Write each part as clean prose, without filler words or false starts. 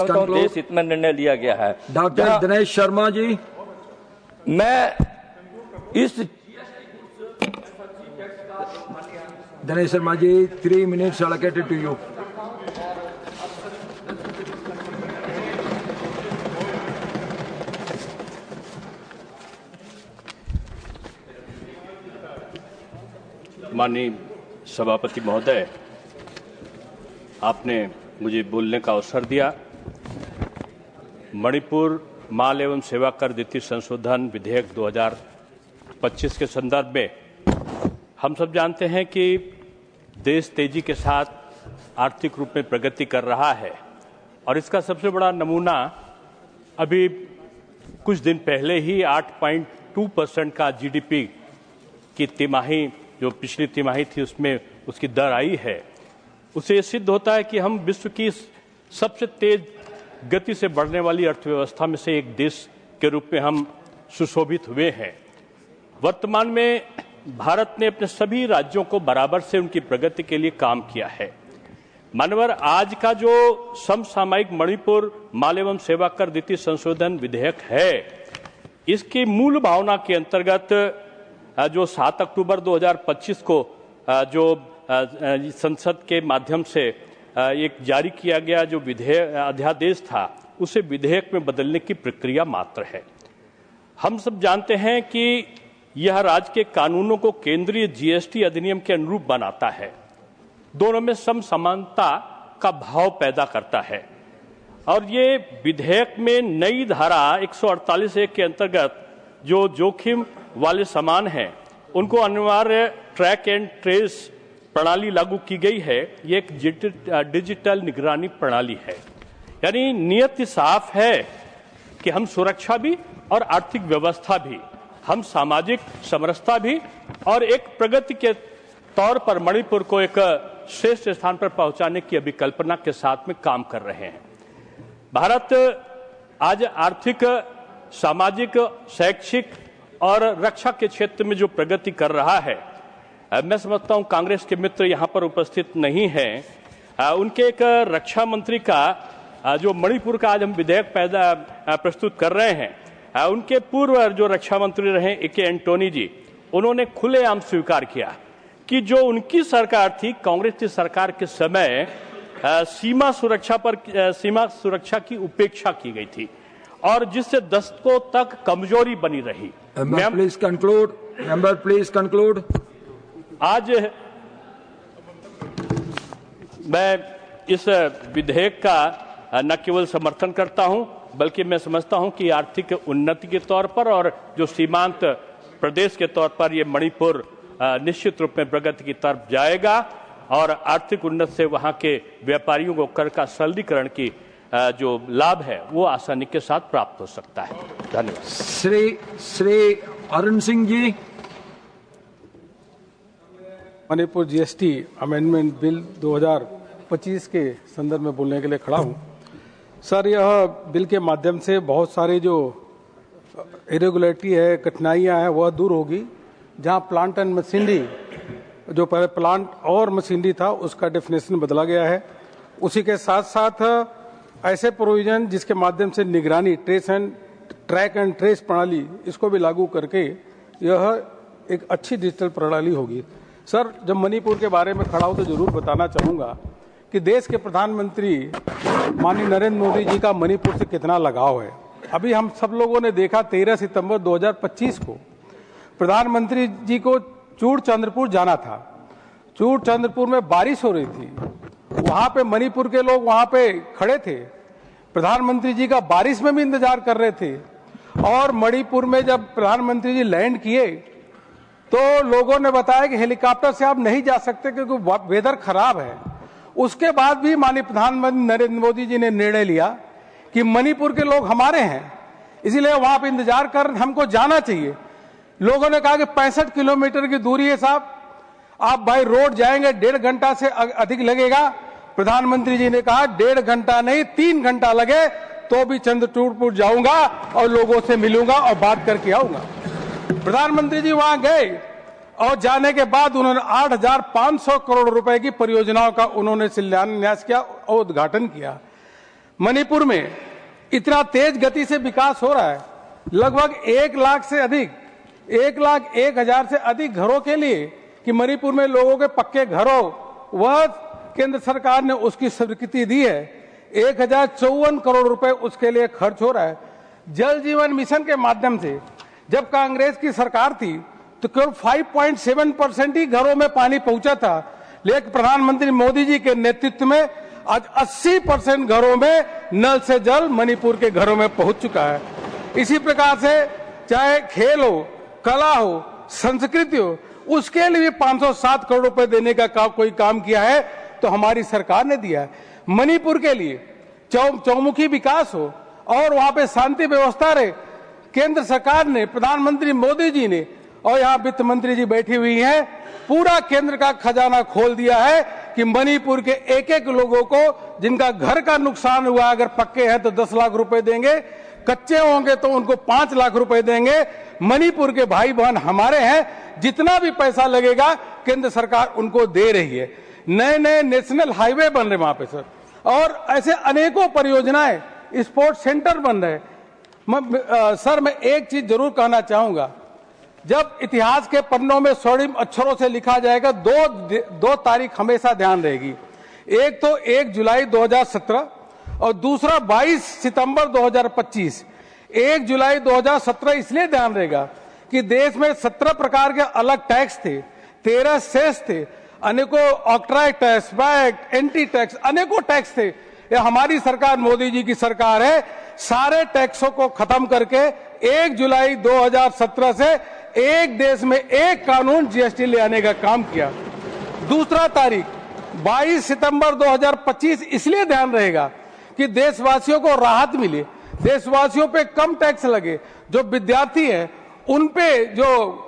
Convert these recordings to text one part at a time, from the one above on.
देश हित में निर्णय लिया गया है। डॉक्टर दिनेश शर्मा जी, मैं इस Dinesh Sharma ji 3 minutes allocated to you. माननीय सभापति महोदय, आपने मुझे बोलने का अवसर दिया। मणिपुर माल एवं सेवा कर द्वितीय संशोधन विधेयक 2025 के संदर्भ में हम सब जानते हैं कि देश तेजी के साथ आर्थिक रूप में प्रगति कर रहा है और इसका सबसे बड़ा नमूना अभी कुछ दिन पहले ही 8.2% का जीडीपी की तिमाही, जो पिछली तिमाही थी उसमें उसकी दर आई है। उससे ये सिद्ध होता है कि हम विश्व की सबसे तेज गति से बढ़ने वाली अर्थव्यवस्था में से एक देश के रूप में हम सुशोभित हुए हैं। वर्तमान में भारत ने अपने सभी राज्यों को बराबर से उनकी प्रगति के लिए काम किया है। मानवर आज का जो समसामयिक मणिपुर माल एवं सेवा कर द्वितीय संशोधन विधेयक है, इसकी मूल भावना के अंतर्गत जो 7 अक्टूबर 2025 को जो संसद के माध्यम से एक जारी किया गया जो अध्यादेश था, उसे विधेयक में बदलने की प्रक्रिया मात्र है। हम सब जानते हैं कि यह राज्य के कानूनों को केंद्रीय जीएसटी अधिनियम के अनुरूप बनाता है, दोनों में समसमानता का भाव पैदा करता है और ये विधेयक में नई धारा 148(1) के अंतर्गत जो जोखिम वाले सामान हैं उनको अनिवार्य ट्रैक एंड ट्रेस प्रणाली लागू की गई है। ये एक डिजिटल निगरानी प्रणाली है, यानी नियत साफ है कि हम सुरक्षा भी और आर्थिक व्यवस्था भी, हम सामाजिक समरसता भी और एक प्रगति के तौर पर मणिपुर को एक श्रेष्ठ स्थान पर पहुंचाने की अभिकल्पना के साथ में काम कर रहे हैं। भारत आज आर्थिक, सामाजिक, शैक्षिक और रक्षा के क्षेत्र में जो प्रगति कर रहा है, मैं समझता हूं कांग्रेस के मित्र यहां पर उपस्थित नहीं हैं। उनके एक रक्षा मंत्री का जो मणिपुर का आज हम विधेयक प्रस्तुत कर रहे हैं, उनके पूर्व जो रक्षा मंत्री रहे ए.के. एंटोनी जी, उन्होंने खुलेआम स्वीकार किया कि जो उनकी सरकार थी, कांग्रेस की सरकार के समय सीमा सुरक्षा की उपेक्षा की गई थी और जिससे दशकों तक कमजोरी बनी रही। Please conclude. Member please conclude. आज मैं इस विधेयक का न केवल समर्थन करता हूं, बल्कि मैं समझता हूं कि आर्थिक उन्नति के तौर पर और जो सीमांत प्रदेश के तौर पर ये मणिपुर निश्चित रूप में प्रगति की तरफ जाएगा और आर्थिक उन्नति से वहां के व्यापारियों को कर का सरलीकरण की जो लाभ है वो आसानी के साथ प्राप्त हो सकता है। धन्यवाद। Shri Arun Singh ji. Manipur GST amendment bill 2025 के संदर्भ में बोलने के लिए खड़ा हूं। सर, यह बिल के माध्यम से बहुत सारे जो इरेगुलरिटी है, कठिनाइयां हैं, वह दूर होगी। जहां प्लांट एंड मशीनरी, जो पहले प्लांट और मशीनरी था, उसका डेफिनेशन बदला गया है। उसी के साथ साथ ऐसे प्रोविजन जिसके माध्यम से निगरानी, ट्रैक एंड ट्रेस प्रणाली, इसको भी लागू करके यह एक अच्छी डिजिटल प्रणाली होगी। सर, जब मणिपुर के बारे में खड़ा हो तो जरूर बताना चाहूँगा कि देश के प्रधानमंत्री माननीय नरेंद्र मोदी जी का मणिपुर से कितना लगाव है। अभी हम सब लोगों ने देखा 13 सितंबर 2025 को प्रधानमंत्री जी को चूड़चंद्रपुर जाना था। चूड़चंद्रपुर में बारिश हो रही थी, वहां पे मणिपुर के लोग वहां पे खड़े थे, प्रधानमंत्री जी का बारिश में भी इंतजार कर रहे थे और मणिपुर में जब प्रधानमंत्री जी लैंड किए तो लोगों ने बताया कि हेलीकॉप्टर से आप नहीं जा सकते क्योंकि वेदर खराब है। उसके बाद भी माननीय प्रधानमंत्री नरेंद्र मोदी जी ने निर्णय लिया कि मणिपुर के लोग हमारे हैं, इसीलिए वहां पे इंतजार कर, हमको जाना चाहिए। लोगों ने कहा कि 65 किलोमीटर की दूरी है साहब, आप बाई रोड जाएंगे 1.5 घंटा से अधिक लगेगा। प्रधानमंत्री जी ने कहा 1.5 घंटा नहीं 3 घंटा लगे तो भी चंद्रचूड़पुर जाऊंगा और लोगों से मिलूंगा और बात करके आऊंगा। प्रधानमंत्री जी वहां गए और जाने के बाद उन्होंने 8,500 करोड़ रुपए की परियोजनाओं का उन्होंने शिलान्यास किया और उद्घाटन किया। मणिपुर में इतना तेज गति से विकास हो रहा है, लगभग 1 लाख से अधिक 1,01,000 से अधिक घरों के लिए कि मणिपुर में लोगों के पक्के घर हो, वह केंद्र सरकार ने उसकी स्वीकृति दी है। 1054 करोड़ रुपए उसके लिए खर्च हो रहा है। जल जीवन मिशन के माध्यम से जब कांग्रेस की सरकार थी तो केवल 5.7% ही घरों में पानी पहुंचा था, लेकिन प्रधानमंत्री मोदी जी के नेतृत्व में आज 80% घरों में नल से जल मणिपुर के घरों में पहुंच चुका है। इसी प्रकार से चाहे खेल हो, कला हो, संस्कृति हो, उसके लिए भी 507 करोड़ रुपए देने का कोई काम किया है तो हमारी सरकार ने दिया है। मणिपुर के लिए चौमुखी विकास हो और वहां पे शांति व्यवस्था रहे, केंद्र सरकार ने, प्रधानमंत्री मोदी जी ने और यहाँ वित्त मंत्री जी बैठी हुई हैं, पूरा केंद्र का खजाना खोल दिया है कि मणिपुर के एक एक लोगों को जिनका घर का नुकसान हुआ, अगर पक्के हैं तो 10 लाख रुपए देंगे, कच्चे होंगे तो उनको 5 लाख रुपए देंगे। मणिपुर के भाई बहन हमारे हैं, जितना भी पैसा लगेगा केंद्र सरकार उनको दे रही है। नए नए नेशनल हाईवे बन रहे वहां पे सर, और ऐसे अनेकों परियोजनाएं, स्पोर्ट्स सेंटर बन रहे। सर मैं एक चीज जरूर कहना चाहूंगा, जब इतिहास के पन्नों में स्वर्णिम अक्षरों से लिखा जाएगा, दो तारीख हमेशा ध्यान रहेगी। एक तो 1 जुलाई 2017 और दूसरा 22 सितंबर 2025। 1 जुलाई 2017 इसलिए ध्यान रहेगा कि देश में 17 प्रकार के अलग टैक्स थे, 13 सेस थे, अनेकों ऑक्ट्राइज टैक्स, वैट, एंटी टैक्स, अनेकों टैक्स थे। ये हमारी सरकार, मोदी जी की सरकार है, सारे टैक्सों को खत्म करके 1 जुलाई 2017 से एक देश में एक कानून जीएसटी ले आने का काम किया। दूसरा तारीख 22 सितंबर 2025 इसलिए ध्यान रहेगा कि देशवासियों को राहत मिले, देशवासियों पे कम टैक्स लगे, जो विद्यार्थी हैं उन पे जो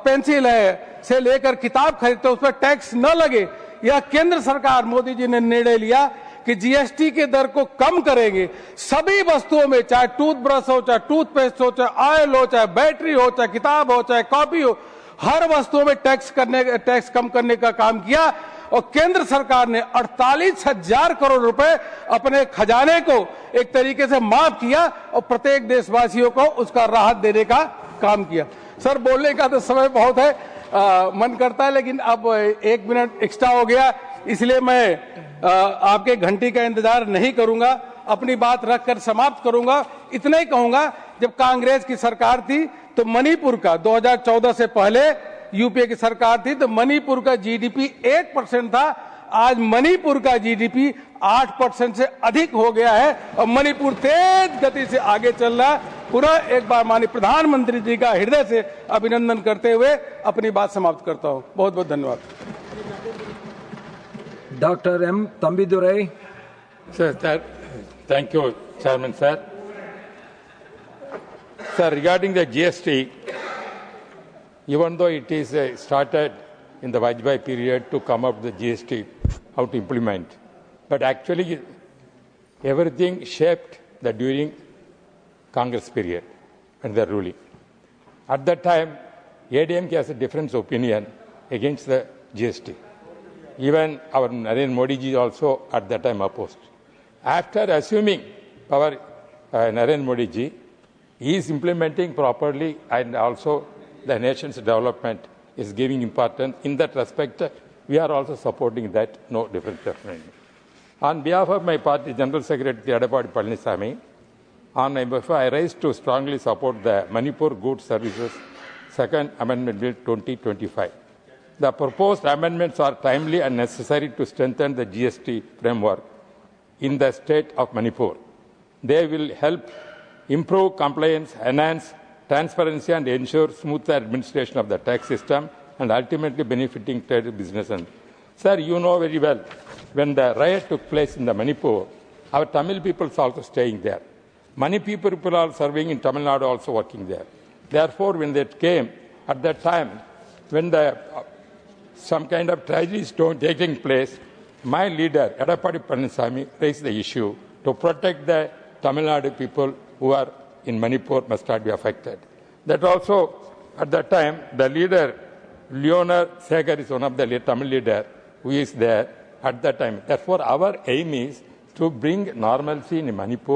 पेंसिल है से लेकर किताब खरीदते उस पर टैक्स न लगे। यह केंद्र सरकार मोदी जी ने निर्णय लिया कि जीएसटी के दर को कम करेंगे। सभी वस्तुओं में, चाहे टूथब्रश हो, चाहे टूथपेस्ट हो, चाहे ऑयल हो, चाहे बैटरी हो, चाहे किताब हो, चाहे कॉपी हो, हर वस्तुओं में टैक्स कम करने का काम किया। और केंद्र सरकार ने 48,000 करोड़ रुपए अपने खजाने को एक तरीके से माफ किया और प्रत्येक देशवासियों को उसका राहत देने का काम किया। सर बोलने का तो समय बहुत है, मन करता है, लेकिन अब 1 मिनट एक्स्ट्रा हो गया, इसलिए मैं आपके घंटी का इंतजार नहीं करूंगा, अपनी बात रखकर समाप्त करूंगा। इतना ही कहूंगा, जब कांग्रेस की सरकार थी तो मणिपुर का 2014 से पहले यूपीए की सरकार थी तो मणिपुर का जीडीपी 1% था, आज मणिपुर का जीडीपी 8% से अधिक हो गया है और मणिपुर तेज गति से आगे चल रहा है। पूरा एक बार माननीय प्रधानमंत्री जी का हृदय से अभिनंदन करते हुए अपनी बात समाप्त करता हूं। बहुत बहुत धन्यवाद। Dr. M. Tambidurai. Sir, thank you, Chairman, sir. Sir, regarding the GST, even though it is started in the Vajpayee period to come up with the GST, how to implement, but actually everything shaped during Congress period and the ruling. At that time, ADMK has a different opinion against the GST. Even our Narendra Modi ji also at that time opposed. After assuming power, Narendra Modi ji, he is implementing properly and also the nation's development is giving importance. In that respect, we are also supporting that, no difference definitely. On behalf of my party General Secretary Edappadi Palaniswamy, on my behalf I rise to strongly support the Manipur Goods Services Second Amendment Bill 2025. The proposed amendments are timely and necessary to strengthen the GST framework in the state of Manipur. They will help improve compliance, enhance transparency and ensure smoother administration of the tax system and ultimately benefiting trade business. And sir, you know very well, when the riot took place in the Manipur, our Tamil people are also staying there. Many people are serving in Tamil Nadu, also working there. Therefore, when they came, at that time, when some kind of tragedies taking place, my leader, Edappadi Palaniswamy, raised the issue to protect the Tamil Nadu people who are in Manipur must not be affected. That also, at that time, the leader, Leonard Segar, is one of the Tamil leader who is there at that time. Therefore, our aim is to bring normalcy in Manipur